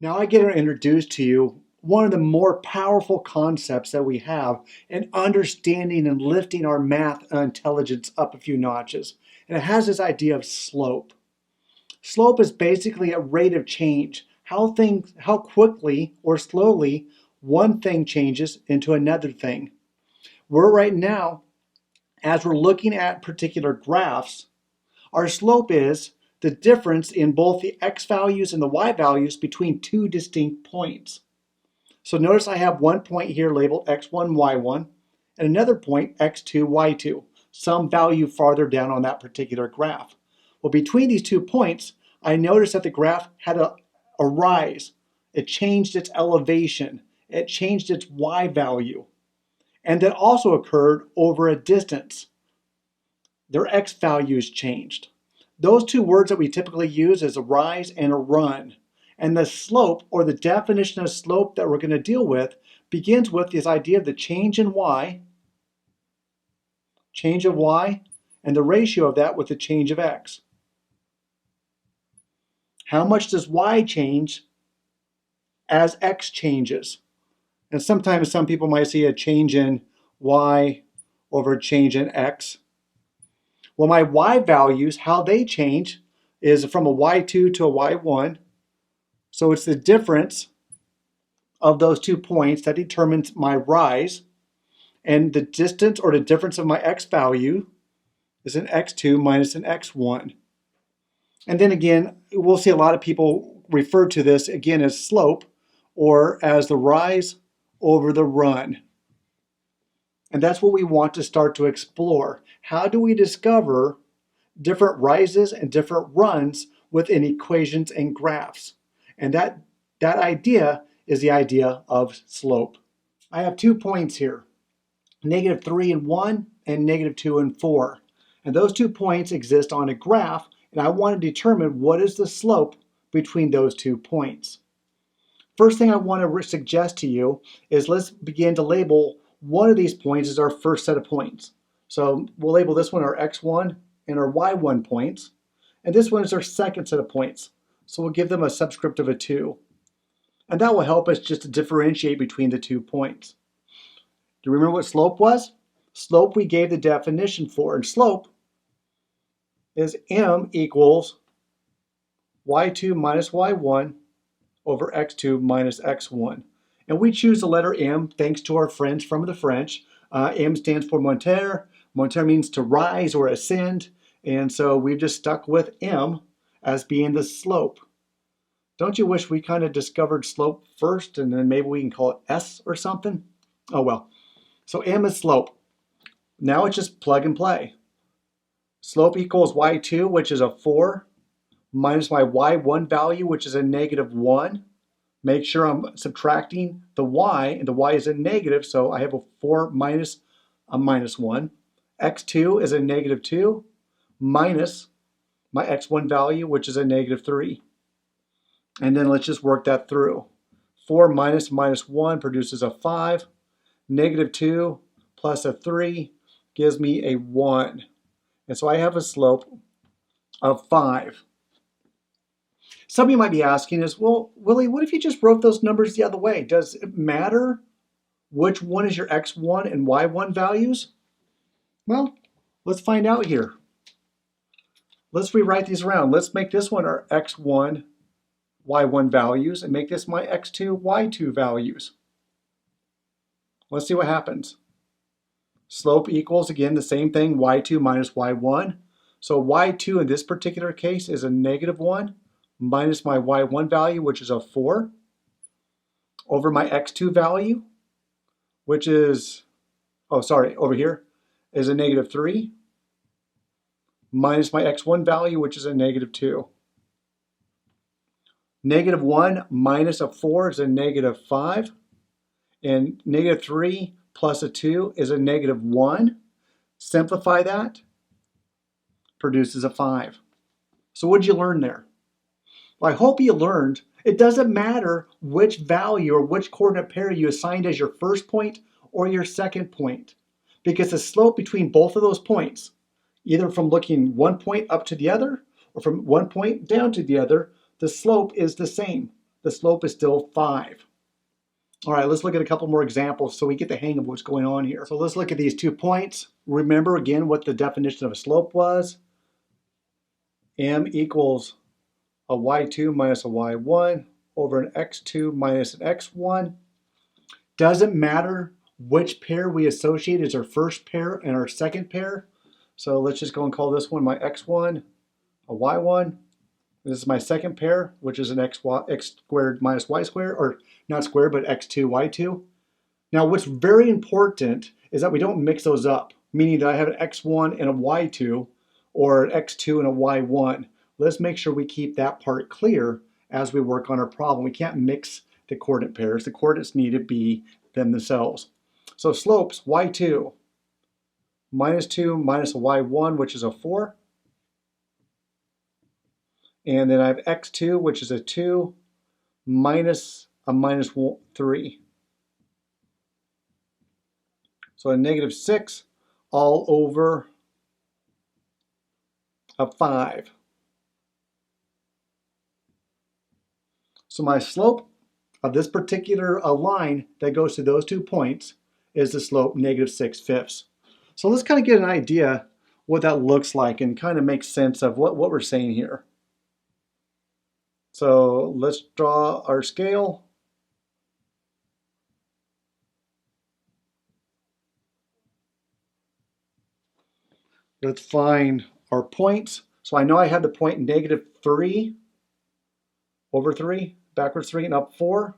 Now I get to introduce to you one of the more powerful concepts that we have in understanding and lifting our math intelligence up a few notches. And it has this idea of slope. Slope is basically a rate of change, how quickly or slowly one thing changes into another thing. We're right now, as we're looking at particular graphs, our slope is the difference in both the x values and the y values between two distinct points. So notice I have one point here labeled x1, y1, and another point x2, y2, some value farther down on that particular graph. Well, between these 2 points, I noticed that the graph had a rise. It changed its elevation. It changed its y value. And that also occurred over a distance. Their x values changed. Those 2 words that we typically use is a rise and a run. And the slope, or the definition of slope that we're going to deal with, begins with this idea of the change of y, and the ratio of that with the change of x. How much does y change as x changes? And sometimes some people might see a change in y over a change in x. Well, my y values, how they change, is from a y2 to a y1. So it's the difference of those 2 points that determines my rise. And the distance or the difference of my x value is an x2 minus an x1. And then again, we'll see a lot of people refer to this again as slope or as the rise over the run. And that's what we want to start to explore. How do we discover different rises and different runs within equations and graphs? And that idea is the idea of slope. I have 2 points here, -3 and 1 and -2 and 4. And those 2 points exist on a graph, and I want to determine what is the slope between those 2 points. First thing I want to suggest to you is let's begin to label one of these points as our first set of points. So we'll label this one our x1 and our y1 points, and this one is our second set of points. So we'll give them a subscript of a 2. And that will help us just to differentiate between the 2 points. Do you remember what slope was? Slope we gave the definition for, and slope is m equals y2 minus y1 over x2 minus x1. And we choose the letter m thanks to our friends from the French. M stands for monter. Monter means to rise or ascend. And so we've just stuck with m as being the slope. Don't you wish we kind of discovered slope first and then maybe we can call it S or something? Oh well. So m is slope. Now it's just plug and play. Slope equals y2, which is a 4, minus my y1 value, which is a -1. Make sure I'm subtracting the y, and the y is a negative, so I have a 4 minus a -1. x2 is a -2, minus my x1 value, which is a -3. And then let's just work that through. 4 minus -1 produces a 5. -2 plus a 3 gives me a 1. And so I have a slope of 5. Some of you might be asking is, well, Willie, what if you just wrote those numbers the other way? Does it matter which one is your x1 and y1 values? Well, let's find out here. Let's rewrite these around. Let's make this one our x1, y1 values and make this my x2, y2 values. Let's see what happens. Slope equals, again, the same thing, y2 minus y1. So y2 in this particular case is a -1 minus my y1 value, which is a 4, over my x2 value, which is, over here, is a -3, minus my x1 value, which is a -2. -1 minus a 4 is a -5, and -3 plus a 2 is a -1. Simplify that, produces a 5. So what did you learn there? Well, I hope you learned it doesn't matter which value or which coordinate pair you assigned as your first point or your second point, because the slope between both of those points, either from looking one point up to the other or from one point down to the other, the slope is the same. the slope is still 5. All right, let's look at a couple more examples so we get the hang of what's going on here. So let's look at these 2 points. Remember again what the definition of a slope was. M equals a y2 minus a y1 over an x2 minus an x1. Doesn't matter which pair we associate as our first pair and our second pair. So let's just go and call this one my x1, a y1. This is my second pair, which is an x squared minus y squared, or not squared, but x2, y2. Now, what's very important is that we don't mix those up, meaning that I have an x1 and a y2, or an x2 and a y1. Let's make sure we keep that part clear as we work on our problem. We can't mix the coordinate pairs. The coordinates need to be them themselves. So slopes, y2, minus 2 minus a y1, which is a 4. And then I have x2, which is a 2, minus a minus 3. So a negative 6 all over a 5. So my slope of this particular line that goes to those 2 points is the slope negative 6/5. So let's kind of get an idea what that looks like and kind of make sense of what we're saying here. So let's draw our scale. Let's find our points. So I know I have the point negative 3 over 3, backwards 3 and up 4.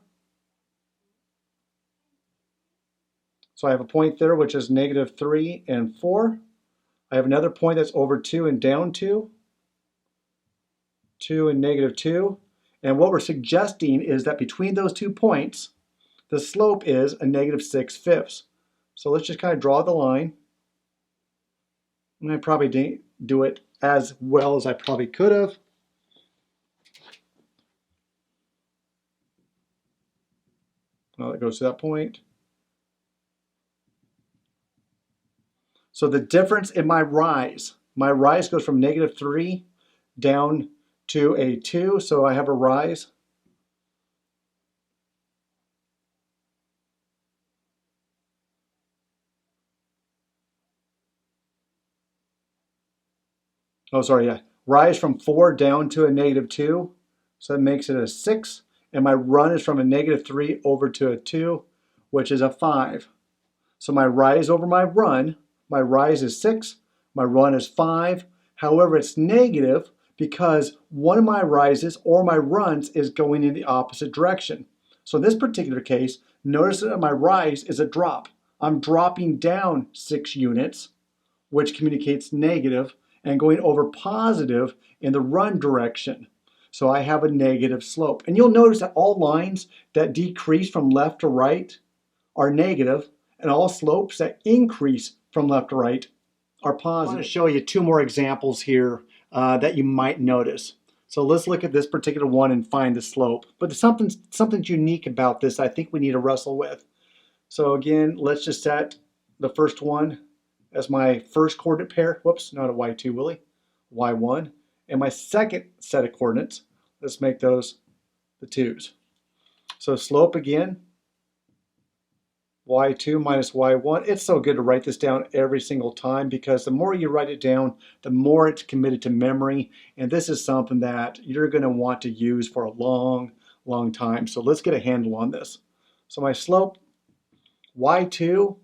So I have a point there which is negative 3 and 4. I have another point that's over 2 and down 2. 2 and negative 2. And what we're suggesting is that between those 2 points, the slope is a negative 6/5. So let's just kind of draw the line. And I probably didn't do it as well as I probably could have. Well, it goes to that point. So the difference in my rise goes from negative 3 down to a 2, so I have a rise. Oh, sorry, yeah. Rise from 4 down to a negative 2, so that makes it a 6. And my run is from a negative 3 over to a 2, which is a 5. So my rise over my rise is 6, my run is 5. However, it's negative because one of my rises or my runs is going in the opposite direction. So in this particular case, notice that my rise is a drop. I'm dropping down 6 units, which communicates negative, and going over positive in the run direction. So I have a negative slope. And you'll notice that all lines that decrease from left to right are negative, and all slopes that increase from left to right are positive. I want to show you 2 more examples here that you might notice. So let's look at this particular one and find the slope. But there's something unique about this I think we need to wrestle with. So again, let's just set the first one as my first coordinate pair. Whoops, not a y2, Willie. y1. And my second set of coordinates, let's make those the 2's. So slope again, y2 minus y1. It's so good to write this down every single time because the more you write it down, the more it's committed to memory. And this is something that you're going to want to use for a long, long time. So let's get a handle on this. So my slope, y2,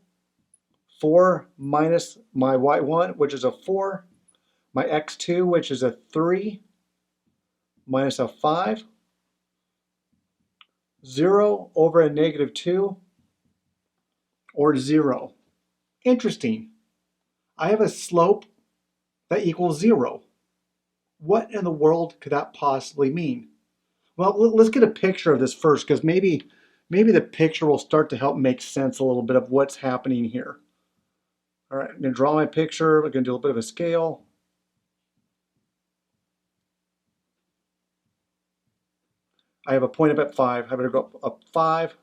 4 minus my y1, which is a 4. My x2, which is a 3, minus a 5. 0 over a negative 2. Or 0. Interesting. I have a slope that equals 0. What in the world could that possibly mean? Well, let's get a picture of this first, because maybe the picture will start to help make sense a little bit of what's happening here. All right, I'm going to draw my picture. I'm going to do a little bit of a scale. I have a point up at 5. I'm going to go up 5.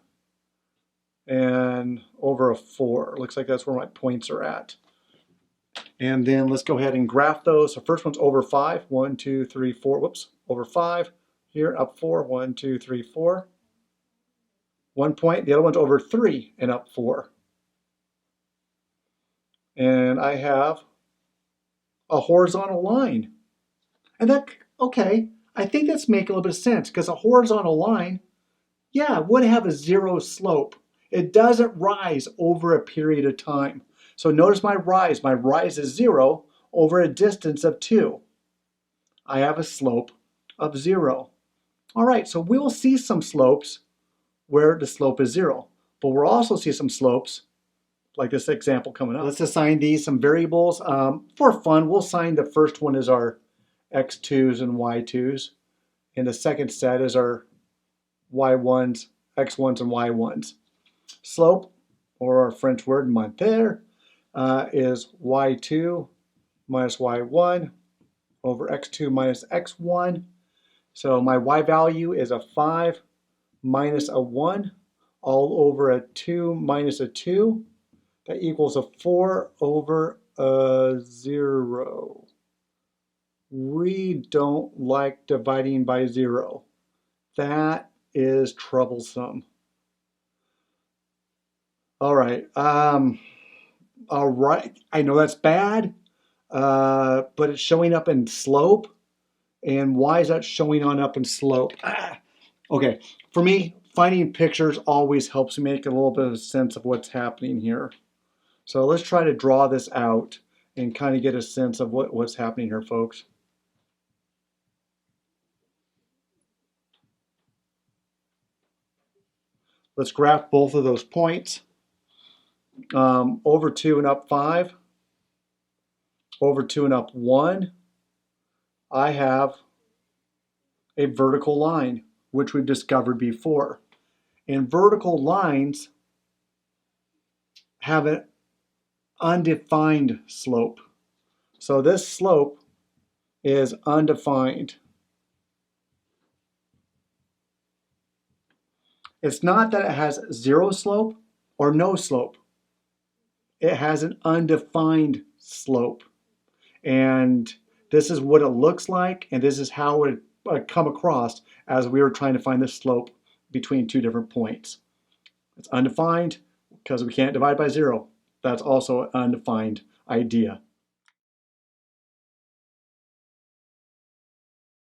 And over a 4. Looks like that's where my points are at. And then let's go ahead and graph those. So first one's over 5. 1, 2, 3, 4. Whoops. Over 5. here, up 4, 1, 2, 3, 4. 1 point, the other one's over 3 and up 4. And I have a horizontal line. And that, okay, I think that's making a little bit of sense because a horizontal line, yeah, would have a 0 slope. It doesn't rise over a period of time. So notice my rise. My rise is 0 over a distance of 2. I have a slope of 0. All right, so we will see some slopes where the slope is 0. But we'll also see some slopes, like this example coming up. Let's assign these some variables. For fun, we'll assign the first one as our x2s and y2s. And the second set is our y1s, x1s, and y1s. Slope, or our French word monter, is y2 minus y1 over x2 minus x1. So my y value is a 5 minus a 1 all over a 2 minus a 2. That equals a 4 over a 0. We don't like dividing by 0. That is troublesome. All right. All right. I know that's bad, but it's showing up in slope. And why is that showing on up in slope? Okay. For me, finding pictures always helps me make a little bit of a sense of what's happening here. So let's try to draw this out and kind of get a sense of what's happening here, folks. Let's graph both of those points. Over 2 and up 5. Over 2 and up 1. I have a vertical line, which we've discovered before. And vertical lines have an undefined slope. So this slope is undefined. It's not that it has 0 slope or no slope. It has an undefined slope. And this is what it looks like, and this is how it would come across as we were trying to find the slope between two different points. It's undefined because we can't divide by 0. That's also an undefined idea.